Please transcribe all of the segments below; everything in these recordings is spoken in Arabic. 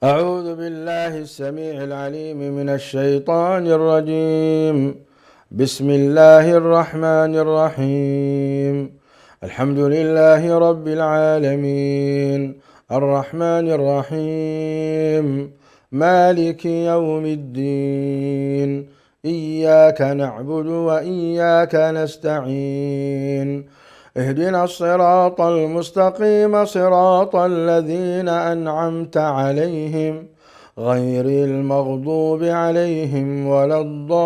أعوذ بالله السميع العليم من الشيطان الرجيم. بسم الله الرحمن الرحيم. الحمد لله رب العالمين، الرحمن الرحيم، مالك يوم الدين، إياك نعبد وإياك نستعين، اهدنا الصراط المستقيم صراط الذين أنعمت عليهم غير المغضوب عليهم ولا الضالين.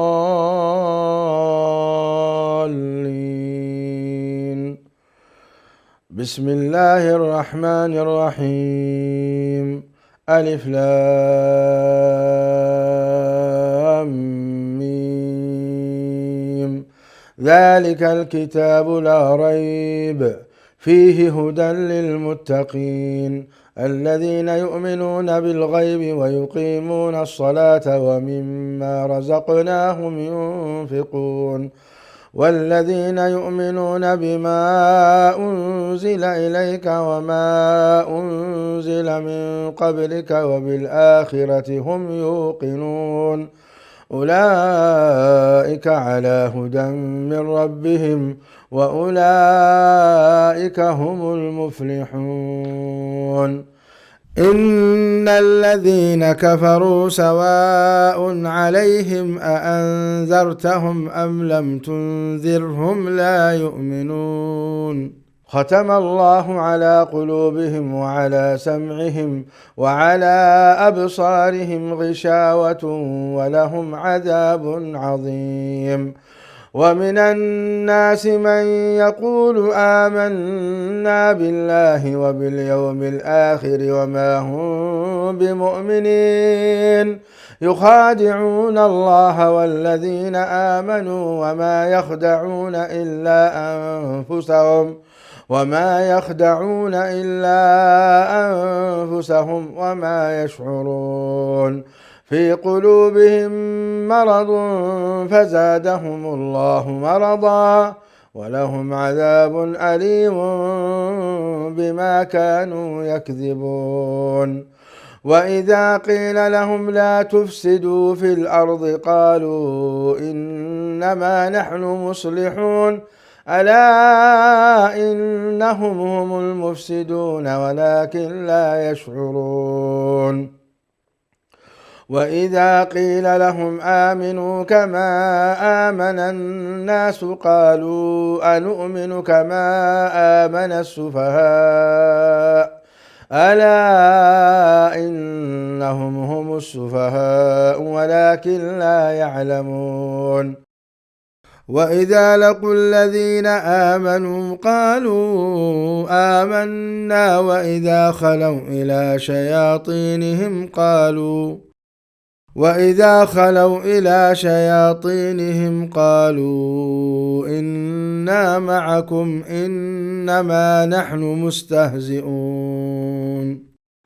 بسم الله الرحمن الرحيم. ألف لام ميم. ذلك الكتاب لا ريب فيه هدى للمتقين الذين يؤمنون بالغيب ويقيمون الصلاة ومما رزقناهم ينفقون والذين يؤمنون بما أنزل إليك وما أنزل من قبلك وبالآخرة هم يوقنون أولئك على هدى من ربهم وأولئك هم المفلحون. إن الذين كفروا سواء عليهم أأنذرتهم أم لم تنذرهم لا يؤمنون. ختم الله على قلوبهم وعلى سمعهم وعلى أبصارهم غشاوة ولهم عذاب عظيم. ومن الناس من يقول آمنا بالله وباليوم الآخر وما هم بمؤمنين يخادعون الله والذين آمنوا وما يخدعون إلا أنفسهم وما يشعرون. في قلوبهم مرض فزادهم الله مرضا ولهم عذاب أليم بما كانوا يكذبون. وإذا قيل لهم لا تفسدوا في الأرض قالوا إنما نحن مصلحون ألا إنهم هم المفسدون ولكن لا يشعرون. وإذا قيل لهم آمنوا كما آمن الناس قالوا أنؤمن كما آمن السفهاء ألا إنهم هم السفهاء ولكن لا يعلمون. وإذا لقوا الذين آمنوا قالوا آمنا وإذا خلوا إلى شياطينهم قالوا إنا معكم إنما نحن مستهزئون.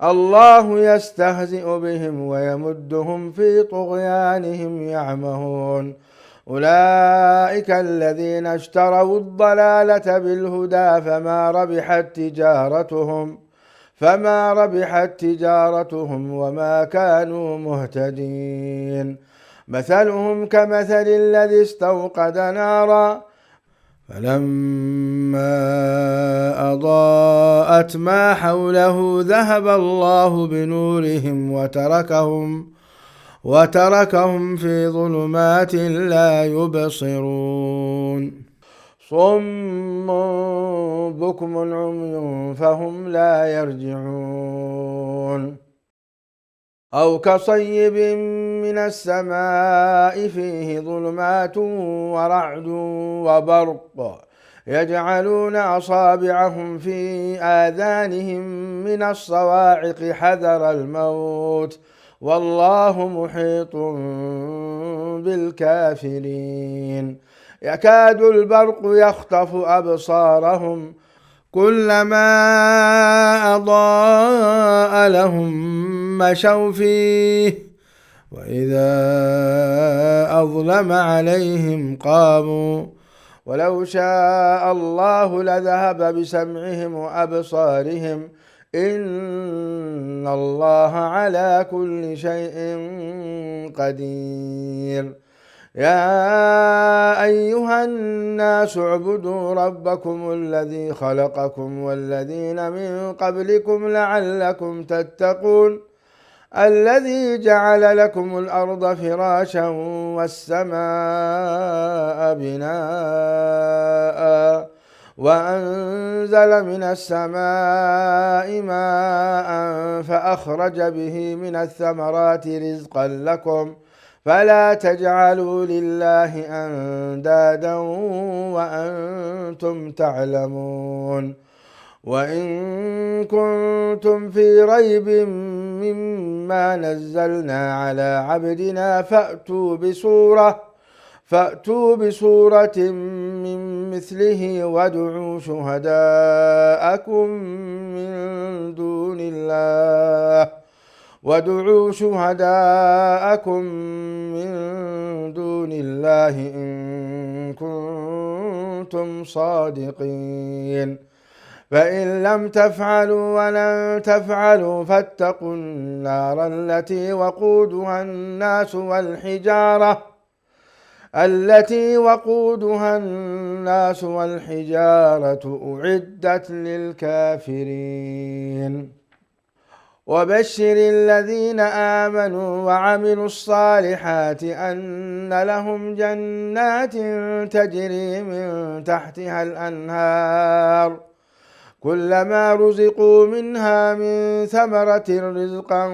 الله يستهزئ بهم ويمدهم في طغيانهم يعمهون. أولئك الذين اشتروا الضلالة بالهدى فما ربحت تجارتهم وما كانوا مهتدين. مثلهم كمثل الذي استوقد نارا فلما أضاءت ما حوله ذهب الله بنورهم وتركهم في ظلمات لا يبصرون. صم بكم عمي فهم لا يرجعون. أو كصيب من السماء فيه ظلمات ورعد وبرق يجعلون أصابعهم في آذانهم من الصواعق حذر الموت والله محيط بالكافرين. يكاد البرق يخطف أبصارهم كلما أضاء لهم مشوا فيه وإذا أظلم عليهم قاموا ولو شاء الله لذهب بسمعهم وأبصارهم إن الله على كل شيء قدير. يا أيها الناس اعبدوا ربكم الذي خلقكم والذين من قبلكم لعلكم تتقون الذي جعل لكم الأرض فراشا والسماء بناء وأنزل من السماء ماء فأخرج به من الثمرات رزقا لكم فلا تجعلوا لله أندادا وأنتم تعلمون. وإن كنتم في ريب مما نزلنا على عبدنا فأتوا بسورة من مثله وادعوا شهداءكم من دون الله إن كنتم صادقين. فإن لم تفعلوا ولن تفعلوا فاتقوا النار التي وقودها الناس والحجارة أعدت للكافرين. وبشر الذين آمنوا وعملوا الصالحات أن لهم جنات تجري من تحتها الأنهار كلما رزقوا منها من ثمرة رزقا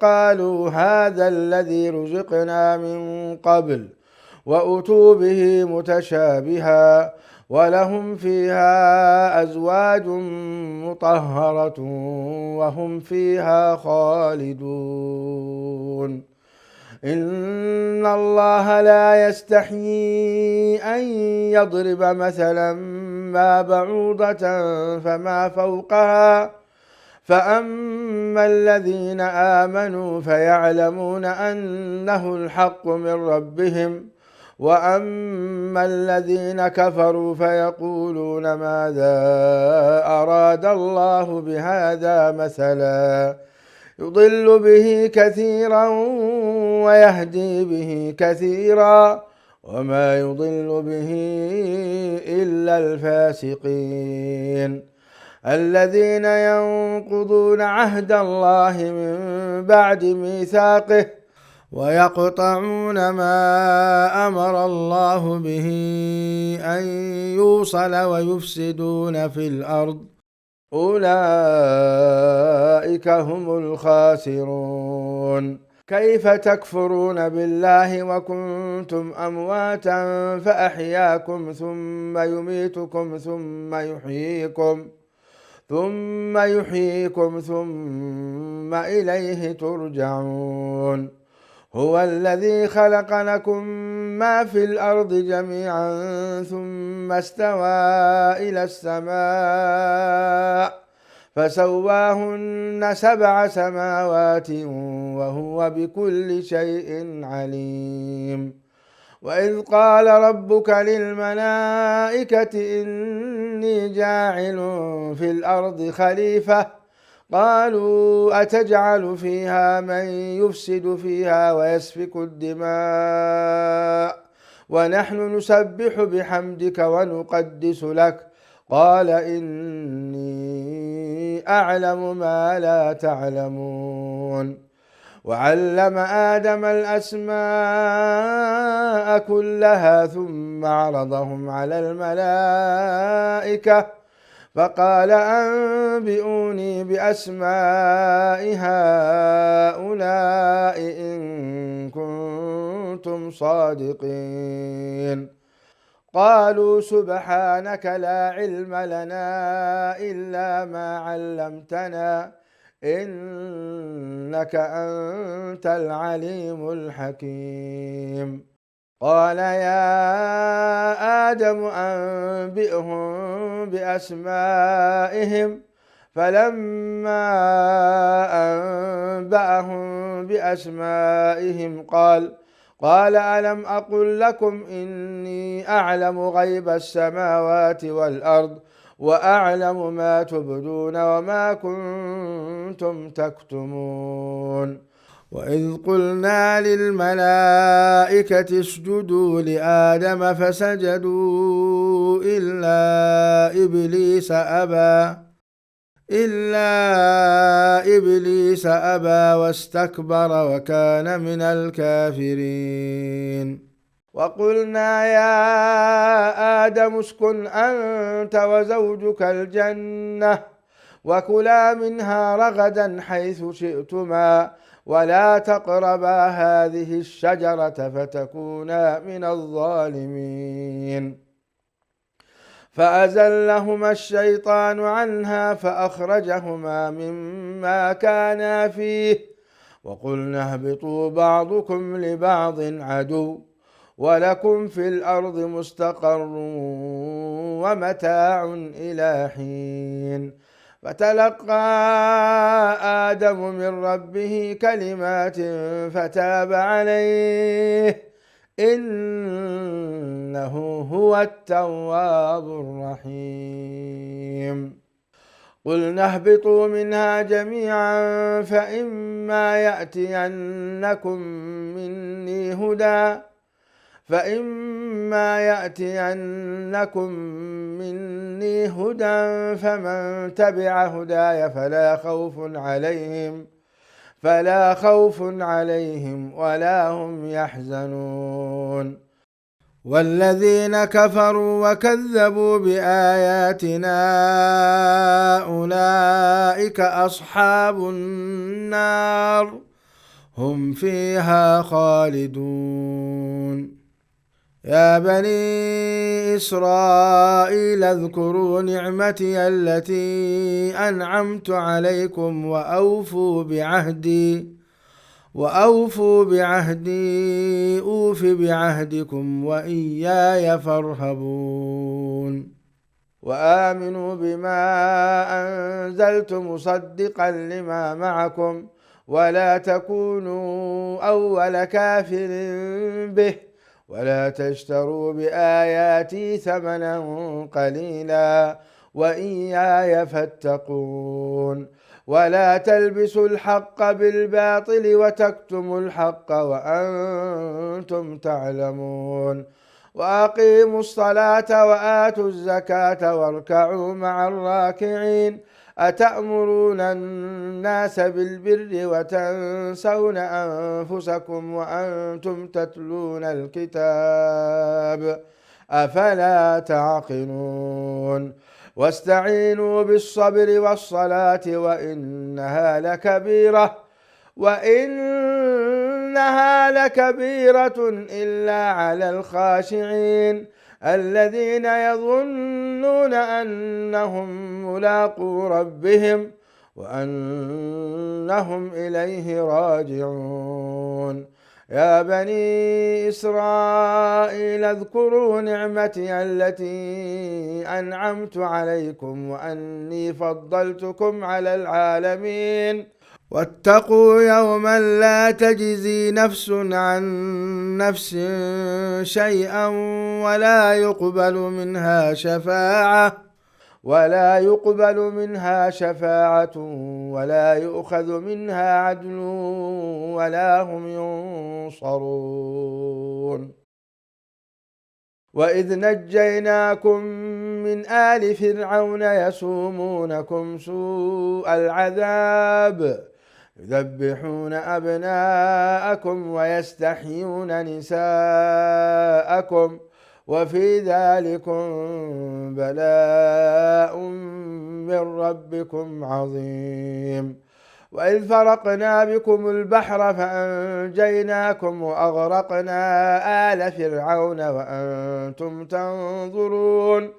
قالوا هذا الذي رزقنا من قبل وأتوا به متشابها ولهم فيها أزواج مطهرة وهم فيها خالدون. إن الله لا يستحيي أن يضرب مثلا ما بعوضة فما فوقها فأما الذين آمنوا فيعلمون أنه الحق من ربهم وأما الذين كفروا فيقولون ماذا أراد الله بهذا مثلا يضل به كثيرا ويهدي به كثيرا وما يضل به إلا الفاسقين الذين ينقضون عهد الله من بعد ميثاقه ويقطعون ما أمر الله به أن يوصل ويفسدون في الأرض أولئك هم الخاسرون. كيف تكفرون بالله وكنتم أمواتا فأحياكم ثم يميتكم ثم يحييكم ثم إليه ترجعون. هو الذي خلق لكم ما في الأرض جميعا ثم استوى إلى السماء فسواهن 7 سماوات وهو بكل شيء عليم. وإذ قال ربك للملائكة إني جاعل في الأرض خليفة قالوا أتجعل فيها من يفسد فيها ويسفك الدماء ونحن نسبح بحمدك ونقدس لك قال إني أعلم ما لا تعلمون. وعلم آدم الأسماء كلها ثم عرضهم على الملائكة فقال أنبئوني بأسماء هؤلاء إن كنتم صادقين. قالوا سبحانك لا علم لنا إلا ما علمتنا إنك أنت العليم الحكيم. قال يا آدم أنبئهم بأسمائهم فلما أنبأهم بأسمائهم قال ألم أقل لكم إني أعلم غيب السماوات والأرض وأعلم ما تبدون وما كنتم تكتمون. وإذ قلنا للملائكة اسجدوا لآدم فسجدوا إلا إبليس أبى واستكبر وكان من الكافرين. وقلنا يا آدم اسكن أنت وزوجك الجنة وكلا منها رغدا حيث شئتما ولا تقربا هذه الشجرة فتكونا من الظالمين. فأزلهما الشيطان عنها فأخرجهما مما كانا فيه وقلنا اهبطوا بعضكم لبعض عدو ولكم في الأرض مستقر ومتاع إلى حين. فتلقى آدم من ربه كلمات فتاب عليه إنه هو التواب الرحيم. قلنا اهبطوا منها جميعا فإما يأتينكم مني هدى فمن تبع هداي فلا خوف عليهم ولا هم يحزنون. والذين كفروا وكذبوا بآياتنا أولئك أصحاب النار هم فيها خالدون. يا بني إسرائيل اذكروا نعمتي التي أنعمت عليكم وأوفوا بعهدي أوف بعهدكم وإياي فارهبون. وآمنوا بما أنزلت مصدقا لما معكم ولا تكونوا أول كافر به ولا تشتروا بآياتي ثمنا قليلا وإياي فاتقون. ولا تلبسوا الحق بالباطل وتكتموا الحق وأنتم تعلمون. وأقيموا الصلاة وآتوا الزكاة واركعوا مع الراكعين. أتأمرون الناس بالبر وتنسون أنفسكم وأنتم تتلون الكتاب أفلا تعقلون. واستعينوا بالصبر والصلاة وإنها لكبيرة إلا على الخاشعين الذين يظنون أنهم ملاقو ربهم وأنهم إليه راجعون. يا بني إسرائيل اذكروا نعمتي التي أنعمت عليكم وأني فضلتكم على العالمين. واتقوا يوما لا تجزي نفس عن نفس شيئا ولا يقبل منها شفاعة ولا يؤخذ منها عدل ولا هم ينصرون. وإذ نجيناكم من آل فرعون يسومونكم سوء العذاب يذبحون أبناءكم ويستحيون نساءكم وفي ذلكم بلاء من ربكم عظيم. وإذ فرقنا بكم البحر فأنجيناكم وأغرقنا آل فرعون وأنتم تنظرون.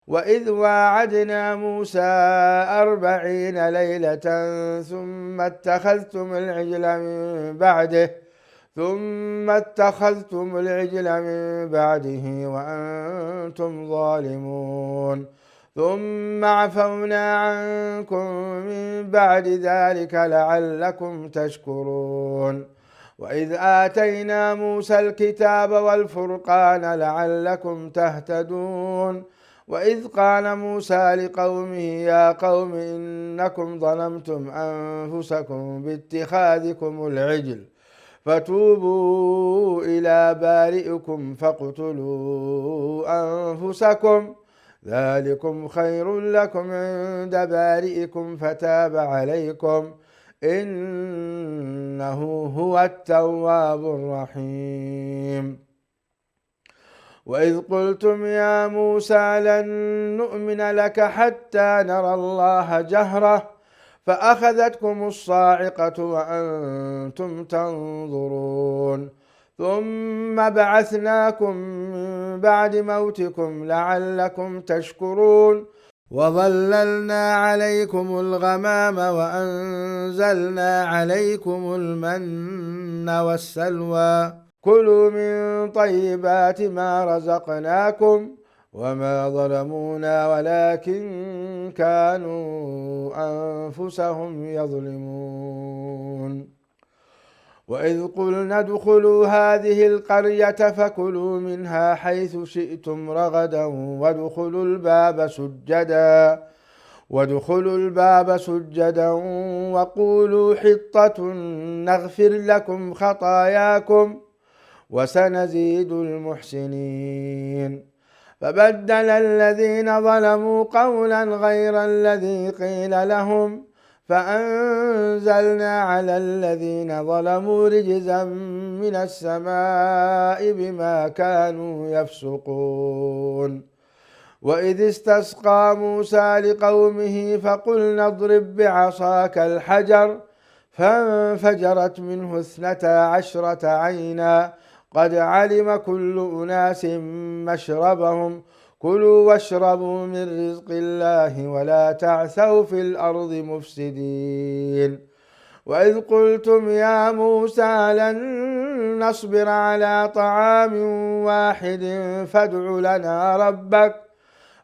وإذ واعدنا موسى 40 ليلة ثم اتخذتم العجل من بعده وأنتم ظالمون. ثم عفونا عنكم من بعد ذلك لعلكم تشكرون. وإذ آتينا موسى الكتاب والفرقان لعلكم تهتدون. وإذ قال موسى لقومه يا قوم إنكم ظلمتم أنفسكم باتخاذكم العجل فتوبوا إلى بارئكم فاقتلوا أنفسكم ذلكم خير لكم عند بارئكم فتاب عليكم إنه هو التواب الرحيم. وإذ قلتم يا موسى لن نؤمن لك حتى نرى الله جهرة فأخذتكم الصاعقة وأنتم تنظرون ثم بعثناكم من بعد موتكم لعلكم تشكرون وظللنا عليكم الغمام وأنزلنا عليكم المن والسلوى كلوا من طيبات ما رزقناكم وما ظلمونا ولكن كانوا أنفسهم يظلمون. وإذ قلنا ادخلوا هذه القرية فكلوا منها حيث شئتم رغدا وادخلوا الباب سجدا وقولوا حطة نغفر لكم خطاياكم وسنزيد المحسنين. فبدل الذين ظلموا قولا غير الذي قيل لهم فأنزلنا على الذين ظلموا رجزا من السماء بما كانوا يفسقون. وإذ استسقى موسى لقومه فقلنا اضرب بعصاك الحجر فانفجرت منه 12 عينا قد علم كل أناس مشربهم كلوا واشربوا من رزق الله ولا تعثوا في الأرض مفسدين. وإذ قلتم يا موسى لن نصبر على طعام واحد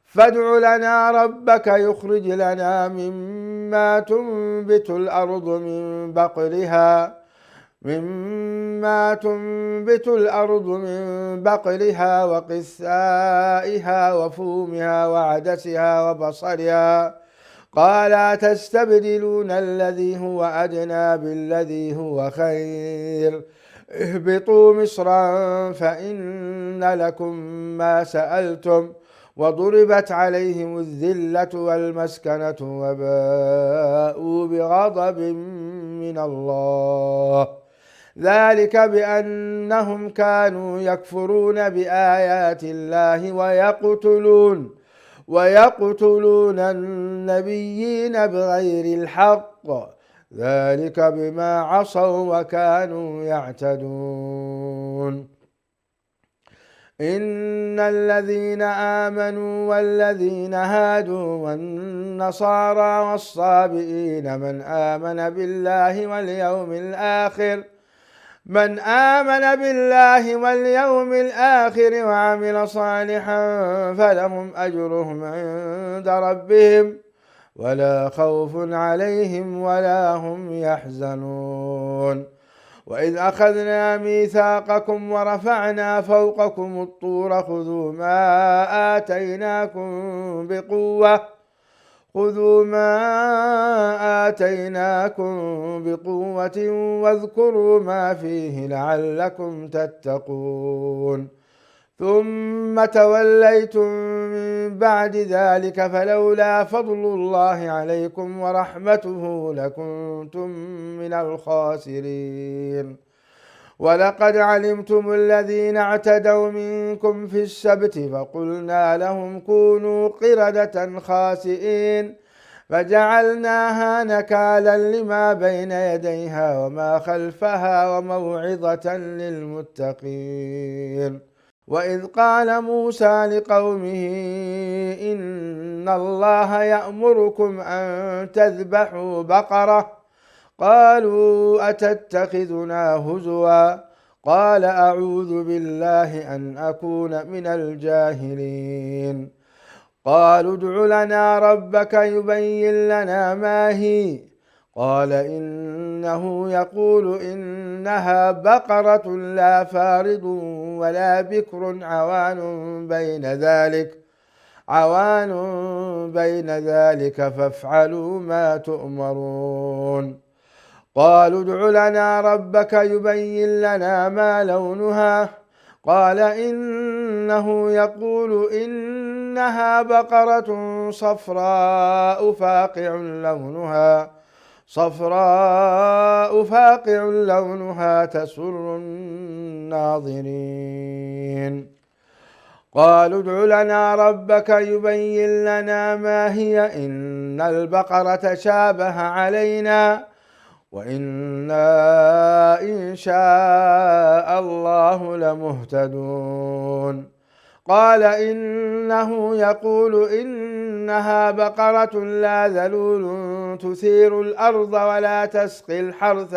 فادع لنا ربك يخرج لنا مما تنبت الأرض من بقلها وقثائها وفومها وعدسها وبصلها قال تستبدلون الذي هو أدنى بالذي هو خير اهبطوا مصرا فإن لكم ما سألتم وضربت عليهم الذلة والمسكنة وباءوا بغضب من الله ذلك بأنهم كانوا يكفرون بآيات الله ويقتلون النبيين بغير الحق ذلك بما عصوا وكانوا يعتدون. إن الذين آمنوا والذين هادوا والنصارى والصابئين من آمن بالله واليوم الآخر وعمل صالحا فلهم أجرهم عند ربهم ولا خوف عليهم ولا هم يحزنون. وإذ أخذنا ميثاقكم ورفعنا فوقكم الطور خذوا ما آتيناكم بقوة واذكروا ما فيه لعلكم تتقون ثم توليتم من بعد ذلك فلولا فضل الله عليكم ورحمته لكنتم من الخاسرين. ولقد علمتم الذين اعتدوا منكم في السبت فقلنا لهم كونوا قردة خاسئين فجعلناها نكالا لما بين يديها وما خلفها وموعظة للمتقين. وإذ قال موسى لقومه إن الله يأمركم أن تذبحوا بقرة قالوا أتتخذنا هزوا قال أعوذ بالله أن أكون من الجاهلين. قالوا ادع لنا ربك يبين لنا ما هي قال إنه يقول إنها بقرة لا فارض ولا بكر عوان عوان بين ذلك فافعلوا ما تؤمرون. قالوا ادع لنا ربك يبين لنا ما لونها قال إنه يقول إنها بقرة صفراء فاقع لونها تسر الناظرين. قالوا ادع لنا ربك يبين لنا ما هي إن البقرة شابه علينا وإنا إن شاء الله لمهتدون. قال إنه يقول إنها بقرة لا ذلول تثير الأرض ولا تسقي الحرث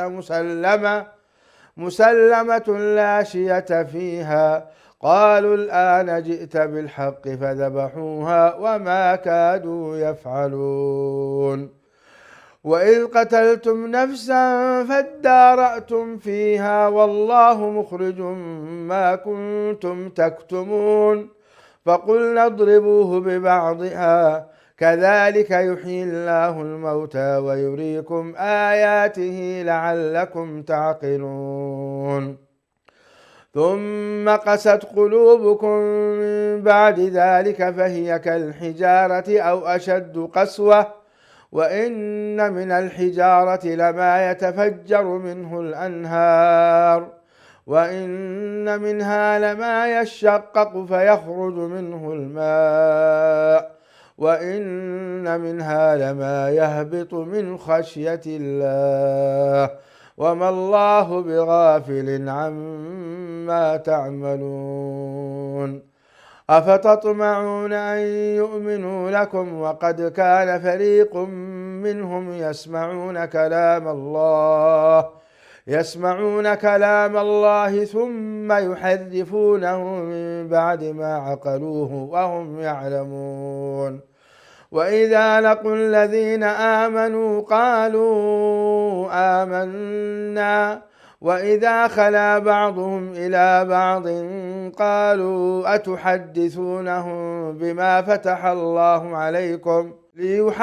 مسلمة لا شية فيها. قالوا الآن جئت بالحق فذبحوها وما كادوا يفعلون. وإذ قتلتم نفسا فادارأتم فيها والله مخرج ما كنتم تكتمون. فقلنا اضربوه ببعضها كذلك يحيي الله الموتى ويريكم آياته لعلكم تعقلون. ثم قست قلوبكم من بعد ذلك فهي كالحجارة أو أشد قسوة وإن من الحجارة لما يتفجر منه الأنهار وإن منها لما يشقق فيخرج منه الماء وإن منها لما يهبط من خشية الله وما الله بغافل عما تعملون. أفتطمعون أن يؤمنوا لكم وقد كان فريق منهم يسمعون كلام الله ثم يحرفونه من بعد ما عقلوه وهم يعلمون. وإذا لقوا الذين آمنوا قالوا آمنا وإذا خلا بعضهم إلى بعض قالوا أتحدثونهم بما فتح الله عليكم ليحاجوكم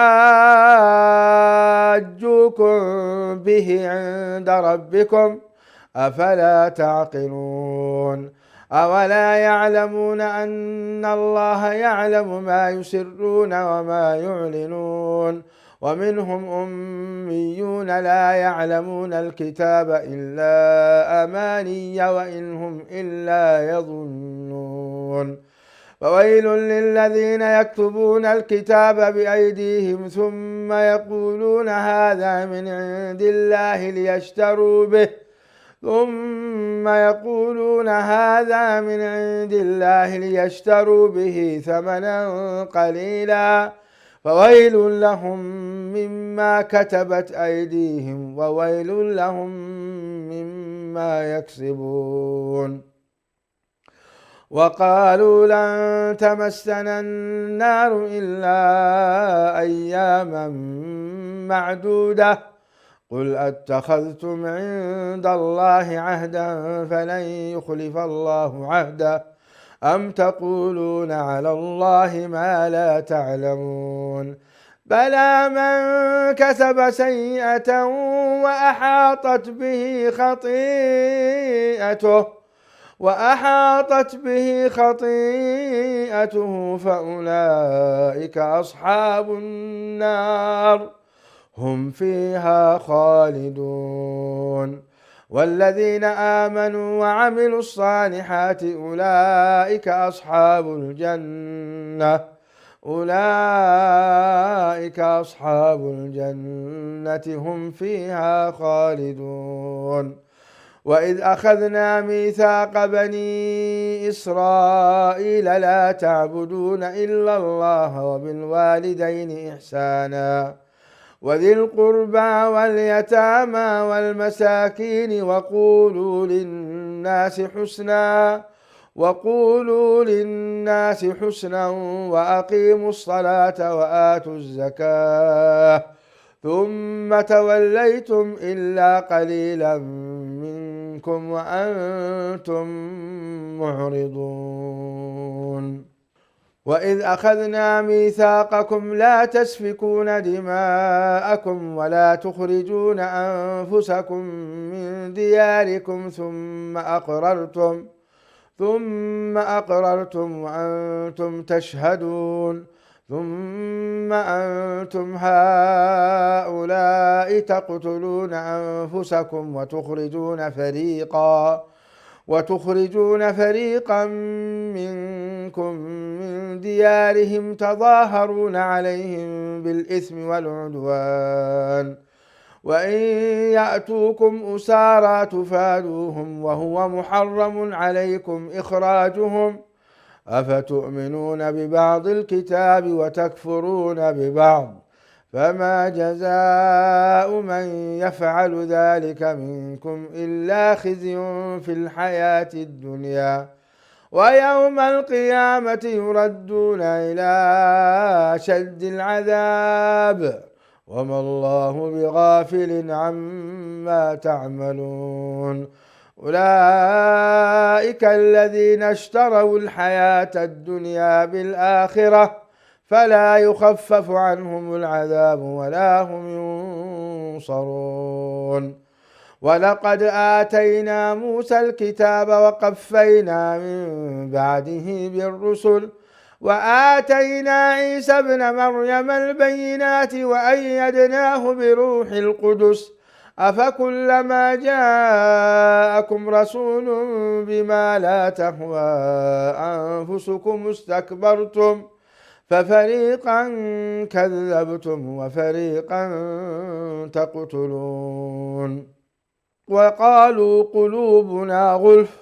به عند ربكم أفلا تعقلون. أولا يعلمون أن الله يعلم ما يسرون وما يعلنون. ومنهم أميون لا يعلمون الكتاب إلا أماني وإن هم إلا يظنون. فويل للذين يكتبون الكتاب بأيديهم ثم يقولون هذا من عند الله ليشتروا به ثمنا قليلا فويل لهم مما كتبت أيديهم وويل لهم مما يكسبون. وقالوا لن تمسنا النار إلا أياما معدودة قل أتخذتم عند الله عهدا فلن يخلف الله عهده أم تقولون على الله ما لا تعلمون. بلى من كسب سيئة وأحاطت به خطيئته فأولئك أصحاب النار هم فيها خالدون. والذين آمنوا وعملوا الصالحات أولئك أصحاب الجنة هم فيها خالدون. وإذ أخذنا ميثاق بني إسرائيل لا تعبدون إلا الله وبالوالدين إحسانا وذي القربى واليتامى والمساكين وقولوا للناس حسنا وأقيموا الصلاة وآتوا الزكاة ثم توليتم إلا قليلا منكم وأنتم معرضون. وإذ أخذنا ميثاقكم لا تسفكون دماءكم ولا تخرجون أنفسكم من دياركم ثم أقررتم وأنتم تشهدون ثم أنتم هؤلاء تقتلون أنفسكم وتخرجون فريقا منكم من ديارهم تظاهرون عليهم بالإثم والعدوان وإن يأتوكم أسارى تفادوهم وهو محرم عليكم إخراجهم أفتؤمنون ببعض الكتاب وتكفرون ببعض فما جزاء من يفعل ذلك منكم إلا خزي في الحياة الدنيا ويوم القيامة يردون إلى أشد العذاب وما الله بغافل عما تعملون أولئك الذين اشتروا الحياة الدنيا بالآخرة فلا يخفف عنهم العذاب ولا هم ينصرون ولقد آتينا موسى الكتاب وقفينا من بعده بالرسل وآتينا عيسى ابن مريم البينات وأيدناه بروح القدس أفكلما جاءكم رسول بما لا تهوى أنفسكم استكبرتم ففريقا كذبتم وفريقا تقتلون وقالوا قلوبنا غلف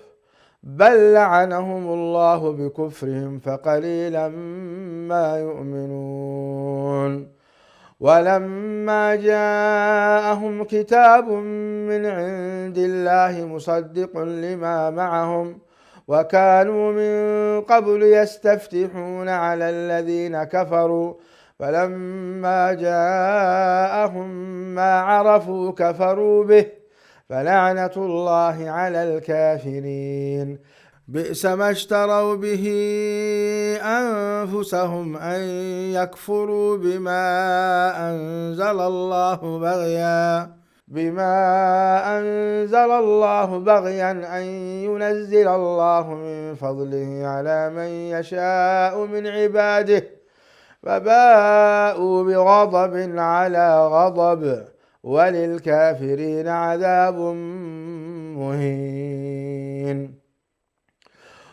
بل لعنهم الله بكفرهم فقليلا ما يؤمنون ولما جاءهم كتاب من عند الله مصدق لما معهم وكانوا من قبل يستفتحون على الذين كفروا فلما جاءهم ما عرفوا كفروا به فلعنة الله على الكافرين بئس ما اشتروا به أنفسهم أن يكفروا بما أنزل الله بغيا أن ينزل الله من فضله على من يشاء من عباده فباءوا بغضب على غضب وللكافرين عذاب مهين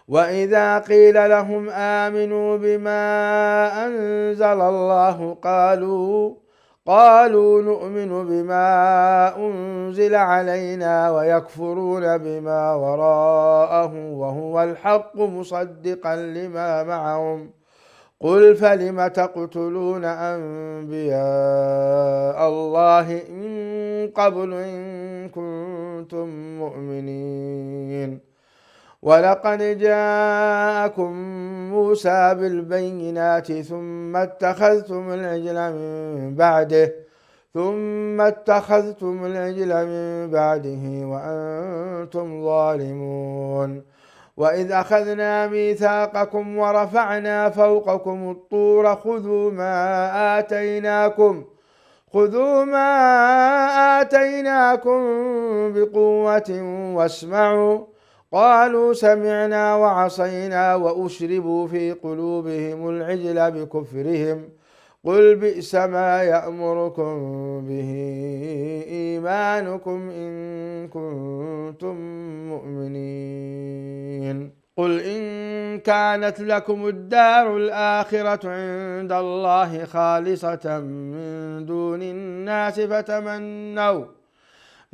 وإذا قيل لهم آمنوا بما أنزل الله قالوا نؤمن بما أنزل علينا ويكفرون بما وراءه وهو الحق مصدقا لما معهم قل فلم تقتلون أنبياء الله من قبل إن كنتم مؤمنين ولقد جاءكم موسى بالبينات ثم اتخذتم العجل من بعده وأنتم ظالمون وإذ أخذنا ميثاقكم ورفعنا فوقكم الطور خذوا ما آتيناكم بقوة واسمعوا قالوا سمعنا وعصينا وأشربوا في قلوبهم العجل بكفرهم قل بئس ما يأمركم به إيمانكم إن كنتم مؤمنين قل إن كانت لكم الدار الآخرة عند الله خالصة من دون الناس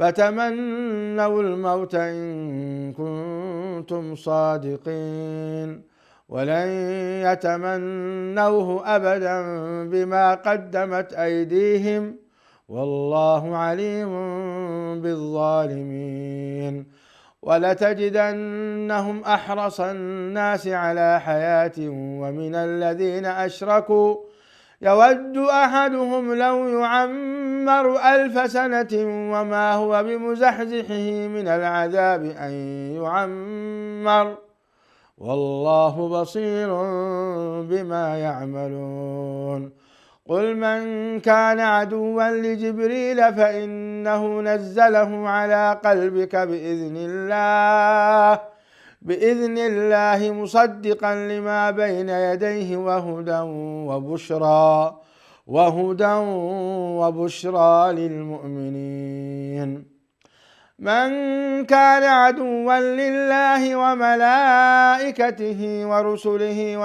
فتمنوا الموت إن كنتم صادقين ولن يتمنوه أبدا بما قدمت أيديهم والله عليم بالظالمين ولتجدنهم أحرص الناس على حياة ومن الذين أشركوا يود أحدهم لو يعمر 1000 سنة وما هو بمزحزحه من العذاب أن يعمر والله بصير بما يعملون. قل من كان عدوا لجبريل فإنه نزله على قلبك بإذن الله مصدقا لما بين يديه وهدى وبشرى للمؤمنين. من كان عدوا لله وملائكته ورسله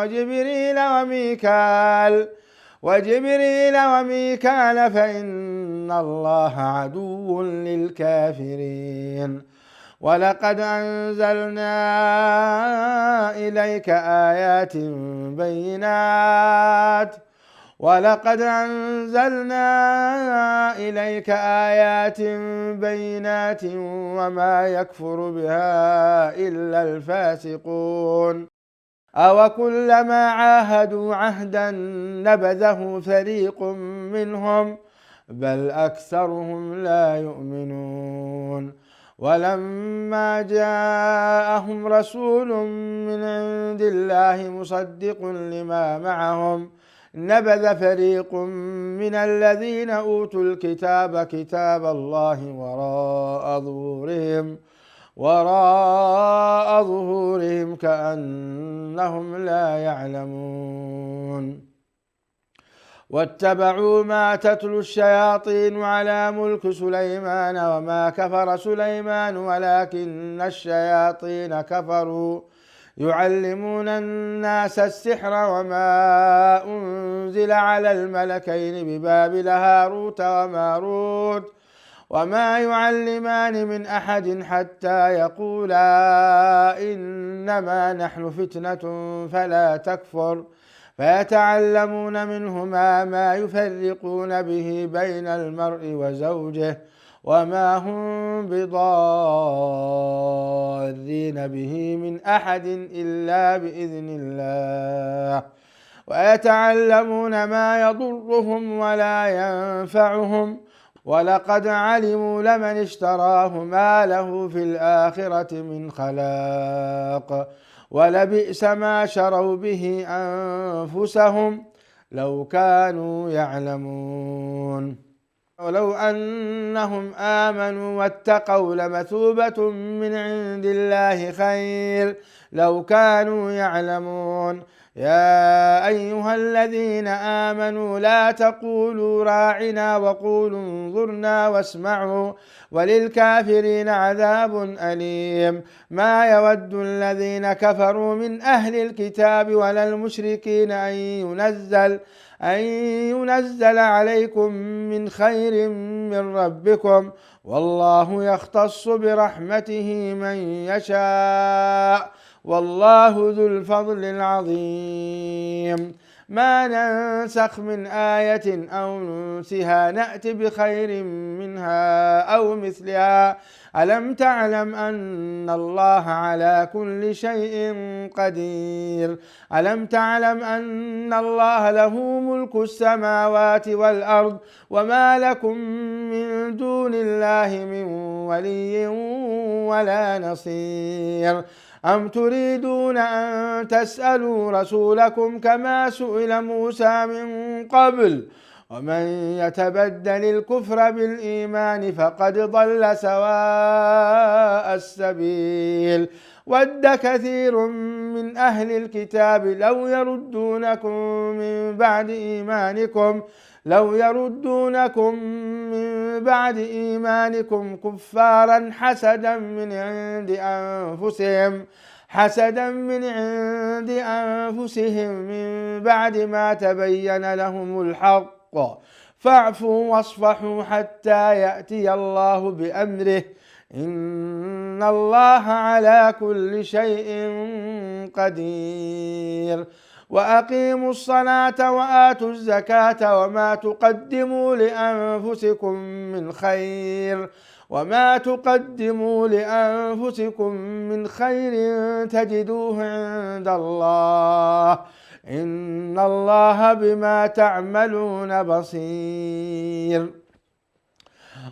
وجبريل وميكال فإن الله عدو للكافرين. ولقد أنزلنا إليك آيات بينات وما يكفر بها إلا الفاسقون. أوكلما عاهدوا عهدا نبذه فريق منهم بل أكثرهم لا يؤمنون. ولما جاءهم رسول من عند الله مصدق لما معهم نبذ فريق من الذين أوتوا الكتاب كتاب الله وراء ظهورهم كأنهم لا يعلمون. واتبعوا ما تتلو الشياطين على ملك سليمان وما كفر سليمان ولكن الشياطين كفروا يعلمون الناس السحر وما أنزل على الملكين ببابل هاروت وماروت وما يعلمان من أحد حتى يقولا إنما نحن فتنة فلا تكفر فيتعلمون منهما ما يفرقون به بين المرء وزوجه وما هم بضارين به من أحد إلا بإذن الله ويتعلمون ما يضرهم ولا ينفعهم ولقد علموا لمن اشتراه ما له في الآخرة من خلاق ولبئس ما شروا به أنفسهم لو كانوا يعلمون. ولو أنهم آمنوا واتقوا لمثوبة من عند الله خير لو كانوا يعلمون. يا أيها الذين آمنوا لا تقولوا راعنا وقولوا انظرنا واسمعوا وللكافرين عذاب أليم. ما يود الذين كفروا من أهل الكتاب ولا المشركين أن ينزل عليكم من خير من ربكم والله يختص برحمته من يشاء والله ذو الفضل العظيم. ما ننسخ من آية أو ننسها نأت بخير منها أو مثلها ألم تعلم أن الله على كل شيء قدير. ألم تعلم أن الله له ملك السماوات والأرض وما لكم من دون الله من ولي ولا نصير. أم تريدون أن تسألوا رسولكم كما سئل موسى من قبل ومن يتبدل الكفر بالإيمان فقد ضل سواء السبيل. ود كثير من أهل الكتاب لو يردونكم من بعد إيمانكم كفارا حسدا من عند أنفسهم من بعد ما تبين لهم الحق فاعفوا واصفحوا حتى يأتي الله بأمره إن الله على كل شيء قدير. وأقيموا الصلاة وآتوا الزكاة وما تقدموا لأنفسكم من خير تجدوه عند الله إن الله بما تعملون بصير.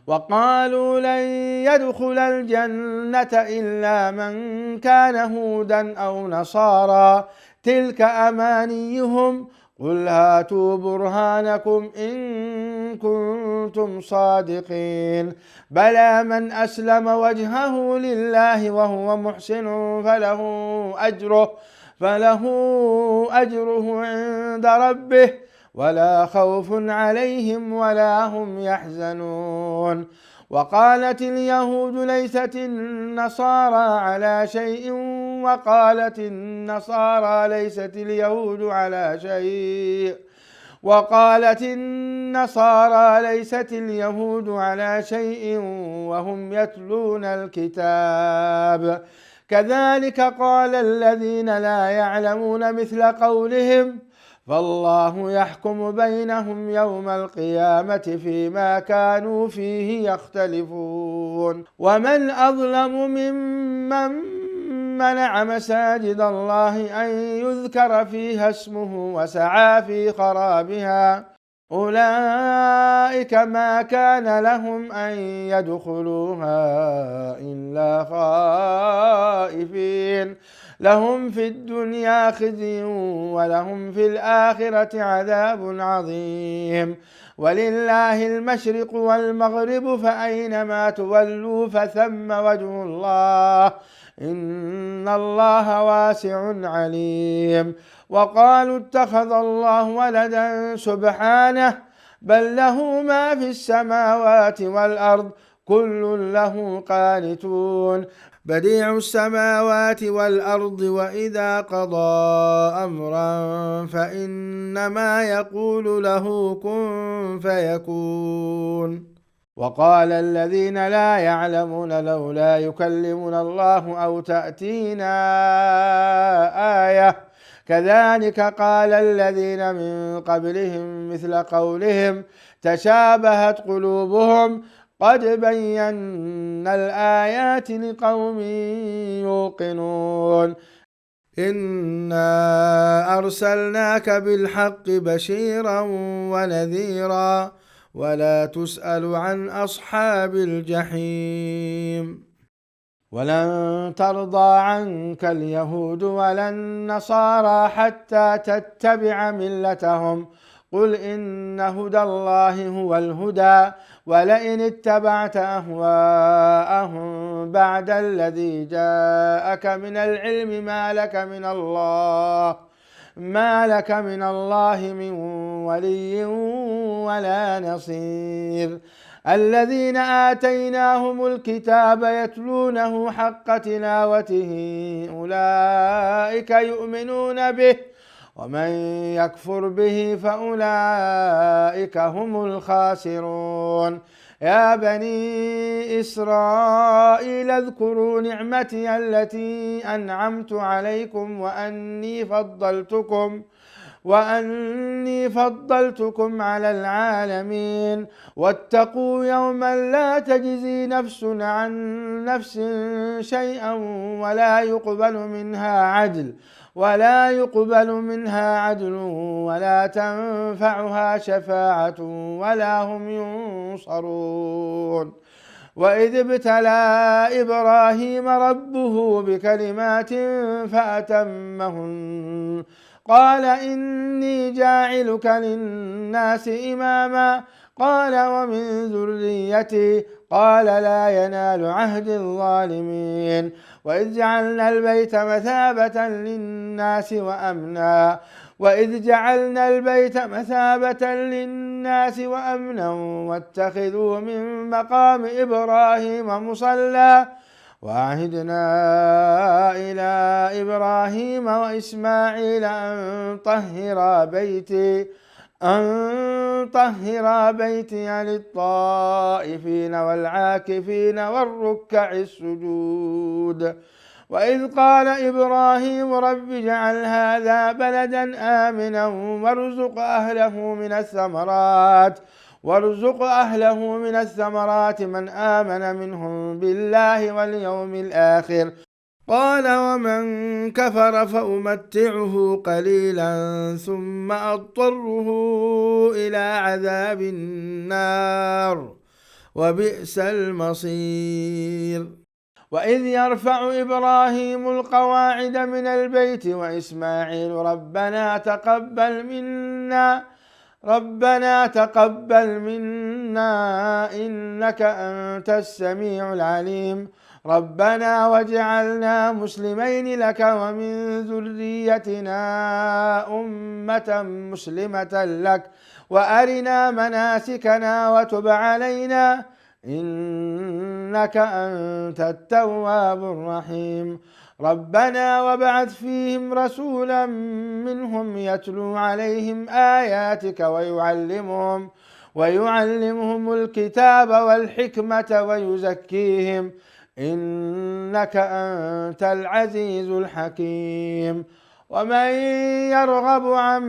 وقالوا لن يدخل الجنة إلا من كان هودا أو نصارى تلك أمانيهم قل هاتوا برهانكم إن كنتم صادقين بلى من أسلم وجهه لله وهو محسن فله أجره عند ربه ولا خوف عليهم ولا هم يحزنون. وقالت اليهود ليست النصارى على شيء وقالت النصارى ليست اليهود على شيء وهم يتلون الكتاب كذلك قال الذين لا يعلمون مثل قولهم فالله يحكم بينهم يوم القيامة فيما كانوا فيه يختلفون. ومن أظلم ممن منع مساجد الله أن يذكر فيها اسمه وسعى في خرابها أولئك ما كان لهم أن يدخلوها إلا خائفين لهم في الدنيا خزي ولهم في الآخرة عذاب عظيم ولله المشرق والمغرب فأينما تولوا فثم وجه الله إن الله واسع عليم. وقالوا اتخذ الله ولدا سبحانه بل له ما في السماوات والأرض كل له قانتون بديع السماوات والأرض وإذا قضى أمرا فإنما يقول له كن فيكون. وقال الذين لا يعلمون لولا يكلمنا الله أو تأتينا آية كذلك قال الذين من قبلهم مثل قولهم تشابهت قلوبهم قد بينا الآيات لقوم يوقنون إنا أرسلناك بالحق بشيرا ونذيرا ولا تسأل عن أصحاب الجحيم. ولن ترضى عنك اليهود ولا النصارى حتى تتبع ملتهم قل إن هدى الله هو الهدى ولئن اتبعت أهواءهم بعد الذي جاءك من العلم ما لك من الله من ولي ولا نصير. الذين آتيناهم الكتاب يتلونه حق تلاوته أولئك يؤمنون به ومن يكفر به فأولئك هم الخاسرون. يا بني إسرائيل اذكروا نعمتي التي أنعمت عليكم وأني فضلتكم على العالمين واتقوا يوما لا تجزي نفس عن نفس شيئا ولا يقبل منها عدل ولا تنفعها شفاعة ولا هم ينصرون. وإذ ابتلى إبراهيم ربه بكلمات فأتمهن قال إني جاعلك للناس إماما قال ومن ذريتي قال لا ينال عهد الظالمين. وإذ جعلنا البيت مثابة للناس وأمنا واتخذوا من مقام إبراهيم مصلى وعهدنا إلى إبراهيم وإسماعيل أن طهرا بيتي للطائفين والعاكفين والركع السجود. وإذ قال إبراهيم رب اجعل هذا بلدا آمنا وارزق أهله من الثمرات من آمن منهم بالله واليوم الآخر قال ومن كفر فأمتعه قليلا ثم أضطره إلى عذاب النار وبئس المصير. وإذ يرفع إبراهيم القواعد من البيت وإسماعيل ربنا تقبل منا إنك أنت السميع العليم ربنا واجعلنا مسلمين لك ومن ذريتنا أمة مسلمة لك وأرنا مناسكنا وتب علينا إنك أنت التواب الرحيم ربنا وابعث فيهم رسولا منهم يتلو عليهم آياتك ويعلمهم الكتاب والحكمة ويزكيهم إنك أنت العزيز الحكيم ومن يرغب عن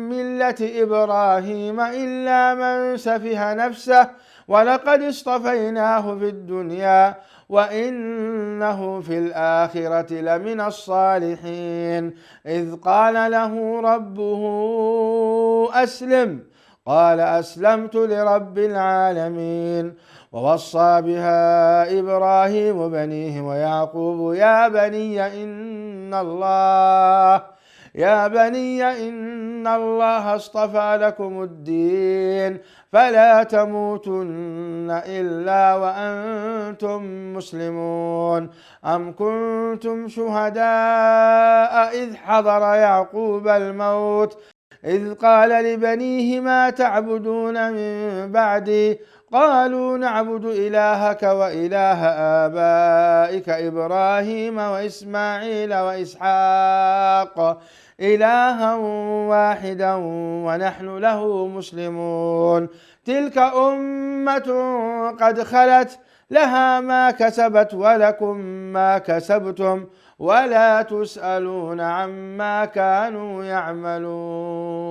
ملة إبراهيم إلا من سفه نفسه ولقد اصطفيناه في الدنيا وإنه في الآخرة لمن الصالحين إذ قال له ربه أسلم قال أسلمت لرب العالمين ووصى بها إبراهيم بنيه ويعقوب يا بني إن الله اصطفى لكم الدين فلا تموتن إلا وأنتم مسلمون أم كنتم شهداء إذ حضر يعقوب الموت إذ قال لبنيه ما تعبدون من بعدي قالوا نعبد إلهك وإله آبائك إبراهيم وإسماعيل وإسحاق إلها واحدا ونحن له مسلمون تلك أمة قد خلت لها ما كسبت ولكم ما كسبتم ولا تسألون عما كانوا يعملون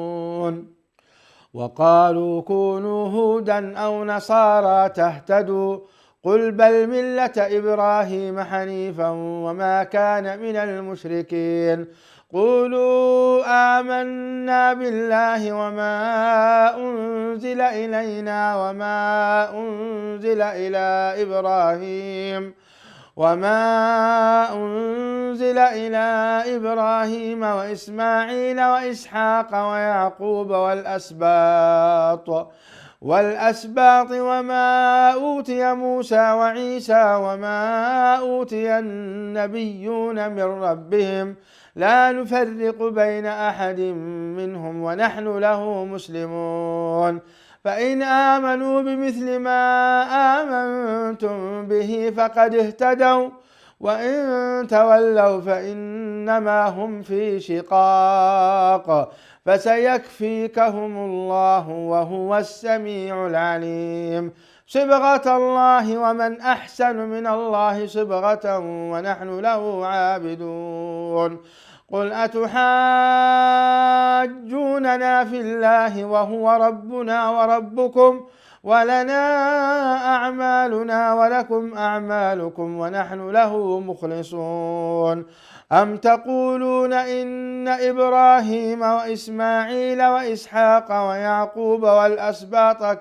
وقالوا كونوا هودا أو نصارى تهتدوا قل بل ملة إبراهيم حنيفا وما كان من المشركين قولوا آمنا بالله وما أنزل إلينا وما أنزل إلى إبراهيم وإسماعيل وإسحاق ويعقوب والأسباط وما أوتي موسى وعيسى وما أوتي النبيون من ربهم لا نفرق بين أحد منهم ونحن له مسلمون فإن آمنوا بمثل ما آمنتم به فقد اهتدوا وإن تولوا فإنما هم في شقاق فسيكفيكهم الله وهو السميع العليم صبغة الله ومن أحسن من الله صبغة ونحن له عابدون قل أتحاجوننا في الله وهو ربنا وربكم ولنا أعمالنا ولكم أعمالكم ونحن له مخلصون أم تقولون إن إبراهيم وإسماعيل وإسحاق ويعقوب والأسباط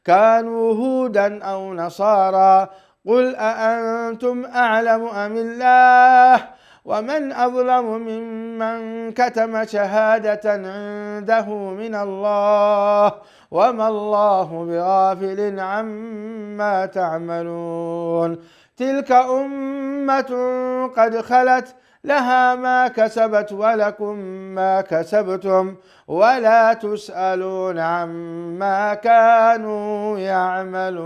كانوا هودا أو نصارى قل أأنتم أعلم أم الله ومن أظلم ممن كتم شهادة عنده من الله وما الله بغافل عما تعملون تلك أمة قد خلت لها ما كسبت ولكم ما كسبتم ولا تسألون عما كانوا يعملون.